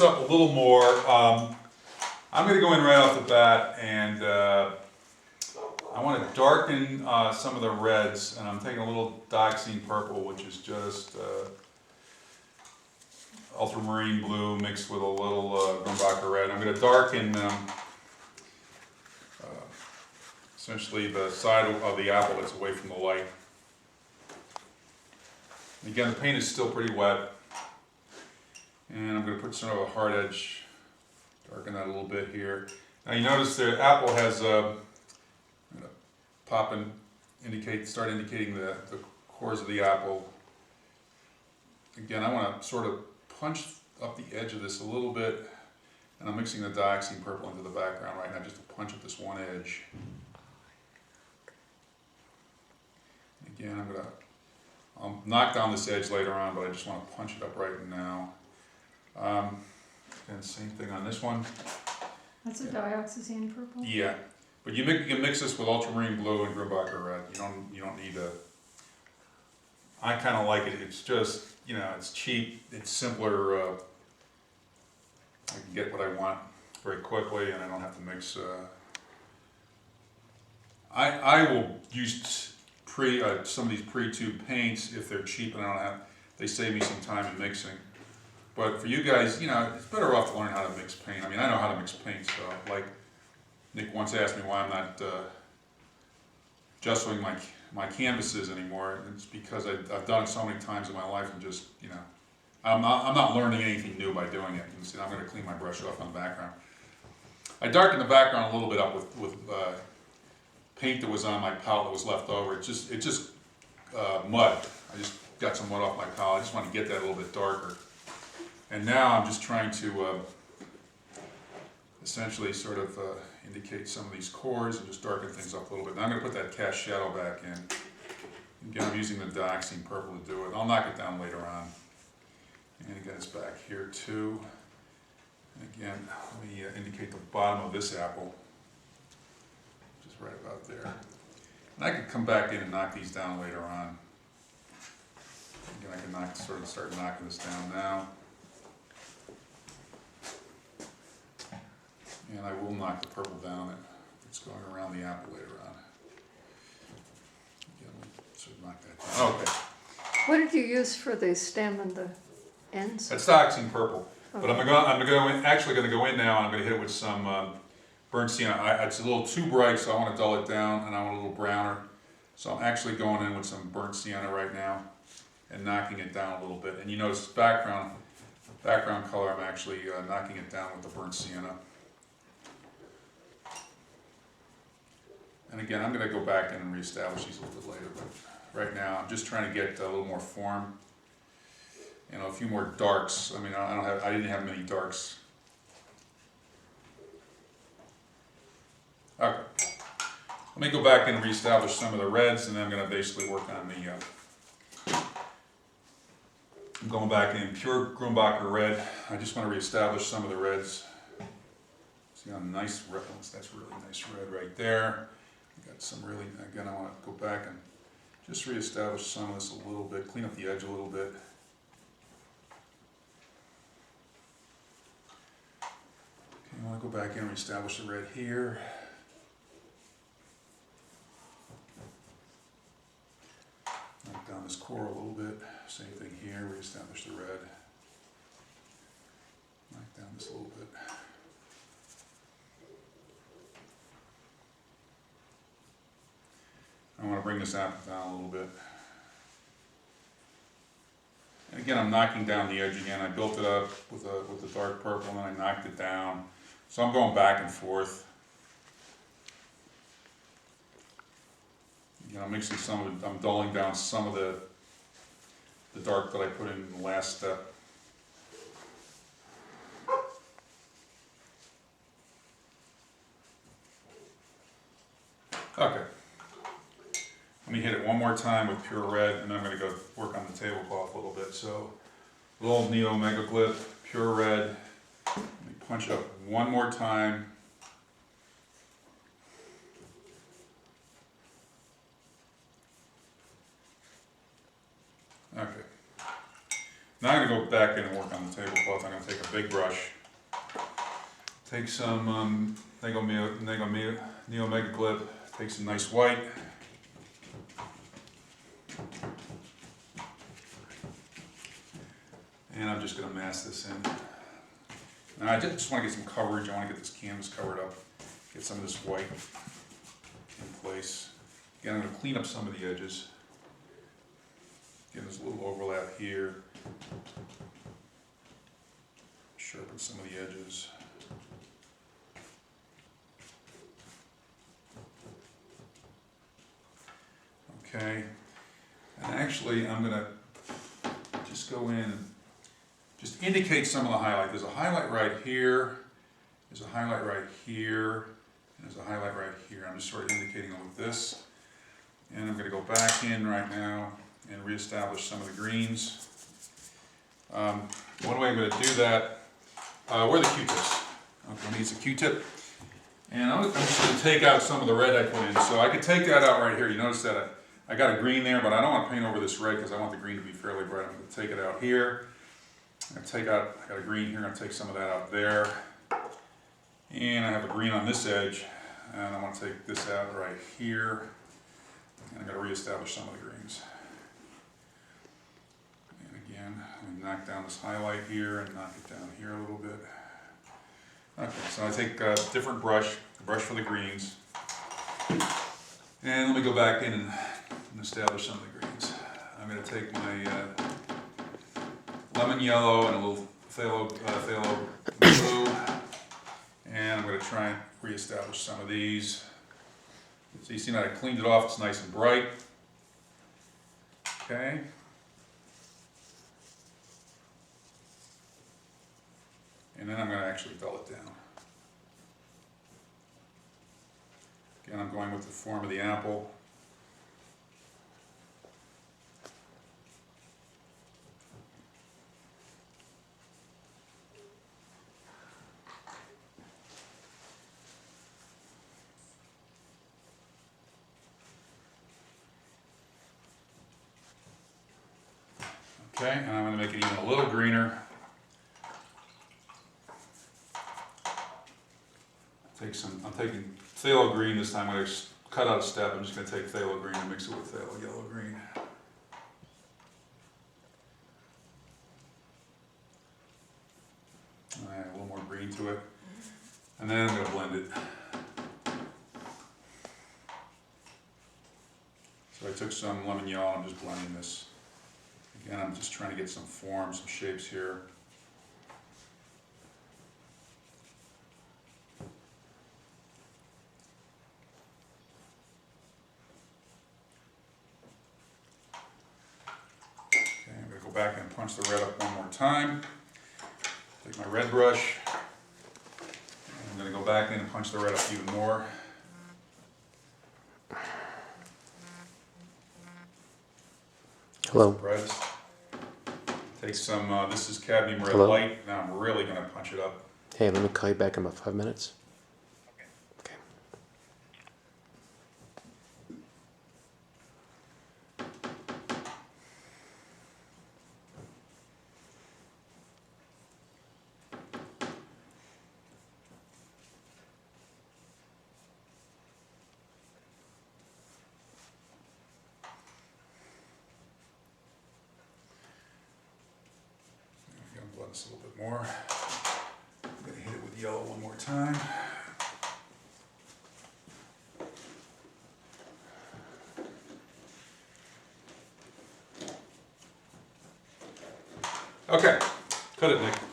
Up a little more. I'm going to go in right off the bat, and I want to darken some of the reds, and I'm taking a little dioxine purple, which is just ultramarine blue mixed with a little Grumbacher red. I'm going to darken essentially the side of the apple that's away from the light. And again, the paint is still pretty wet. And I'm going to put some of a hard edge, darken that a little bit here. Now you notice the apple has pop and start indicating the cores of the apple. Again, I want to sort of punch up the edge of this a little bit, and I'm mixing the dioxine purple into the background right now just to punch at this one edge. Again, I'll knock down this edge later on, but I just want to punch it up right now. And same thing on this one. That's a dioxazine purple? Yeah, but you can mix this with ultramarine blue and Grumbacher red. You don't need to. I kind of like it. It's just, it's cheap, it's simpler. I can get what I want very quickly, and I don't have to mix. I will use some of these pre-tube paints if they're cheap and I don't have. They save me some time in mixing. But for you guys, it's better off to learn how to mix paint. I mean, I know how to mix paint, so like Nick once asked me why I'm not gessoing my canvases anymore. It's because I've done it so many times in my life, and just, I'm not learning anything new by doing it. You can see I'm going to clean my brush off on the background. I darkened the background a little bit up with paint that was on my palette that was left over. It's just mud. I just got some mud off my palette. I just want to get that a little bit darker. And now I'm just trying to essentially sort of indicate some of these cores and just darken things up a little bit. Now I'm going to put that cast shadow back in. Again, I'm using the dioxine purple to do it. I'll knock it down later on. And again, it's back here too. And again, let me indicate the bottom of this apple. Just right about there. And I could come back in and knock these down later on. Again, I can start knocking this down now. And I will knock the purple down if it's going around the apple later on. Again, we'll sort of knock that down. Okay. What did you use for the stem and the ends? That's dioxine purple. Okay. But actually going to go in now, and I'm going to hit it with some burnt sienna. It's a little too bright, so I want to dull it down, and I want a little browner. So I'm actually going in with some burnt sienna right now and knocking it down a little bit. And you notice background color, I'm actually knocking it down with the burnt sienna. And again, I'm going to go back in and reestablish these a little bit later, but right now I'm just trying to get a little more form. A few more darks. I mean, I didn't have many darks. Okay. Let me go back in and reestablish some of the reds, and then I'm going to basically work on the. I'm going back in pure Grumbacher red. I just want to reestablish some of the reds. See how nice red? That's really nice red right there. Got some really, again, I want to go back and just reestablish some of this a little bit, clean up the edge a little bit. Okay, I want to go back in and reestablish the red here. Knock down this core a little bit. Same thing here, reestablish the red. Knock down this a little bit. I want to bring this apple down a little bit. And again, I'm knocking down the edge again. I built it up with the dark purple, and then I knocked it down. So I'm going back and forth. Again, I'm mixing some of it. I'm dulling down some of the dark that I put in the last step. Okay. Let me hit it one more time with pure red, and then I'm going to go work on the tablecloth a little bit. So, little Neo Mega Glyph, pure red. Let me punch it up one more time. Okay. Now I'm going to go back in and work on the tablecloth. I'm going to take a big brush. Take some Neo Mega Clip, take some nice white. And I'm just going to mask this in. Now I just want to get some coverage. I want to get this canvas covered up. Get some of this white in place. Again, I'm going to clean up some of the edges. Again, there's a little overlap here. Sharpen some of the edges. Okay. And actually, I'm going to just go in and just indicate some of the highlight. There's a highlight right here. There's a highlight right here. And there's a highlight right here. I'm just sort of indicating it with this. And I'm going to go back in right now and reestablish some of the greens. One way I'm going to do that, where are the Q-tips? Okay, I'm going to use a Q-tip. And I'm just going to take out some of the red I put in. So I could take that out right here. You notice that I got a green there, but I don't want to paint over this red because I want the green to be fairly bright. I'm going to take it out here. I got a green here, I'm going to take some of that out there. And I have a green on this edge, and I want to take this out right here. And I'm going to reestablish some of the greens. And again, I'm going to knock down this highlight here and knock it down here a little bit. Okay, so I take a different brush, the brush for the greens. And let me go back in and establish some of the greens. I'm going to take my lemon yellow and a little phthalo blue, and I'm going to try and reestablish some of these. So you see that I cleaned it off, it's nice and bright. Okay. And then I'm going to actually dull it down. Again, I'm going with the form of the apple. Okay, and I'm going to make it even a little greener. I'm taking phthalo green this time. I'm going to cut out a step. I'm just going to take phthalo green and mix it with phthalo yellow green. Add a little more green to it. And then I'm going to blend it. So I took some lemon yellow and I'm just blending this. Again, I'm just trying to get some form, some shapes here. Okay, I'm going to go back and punch the red up one more time. Take my red brush. I'm going to go back in and punch the red up even more. Hello. Reds. Take some, this is cadmium red Hello? light. Now I'm really going to punch it up. Hey, let me call you back in about 5 minutes. Okay. I'm going to blend this a little bit more. I'm going to hit it with yellow one more time. Okay, cut it, Nick.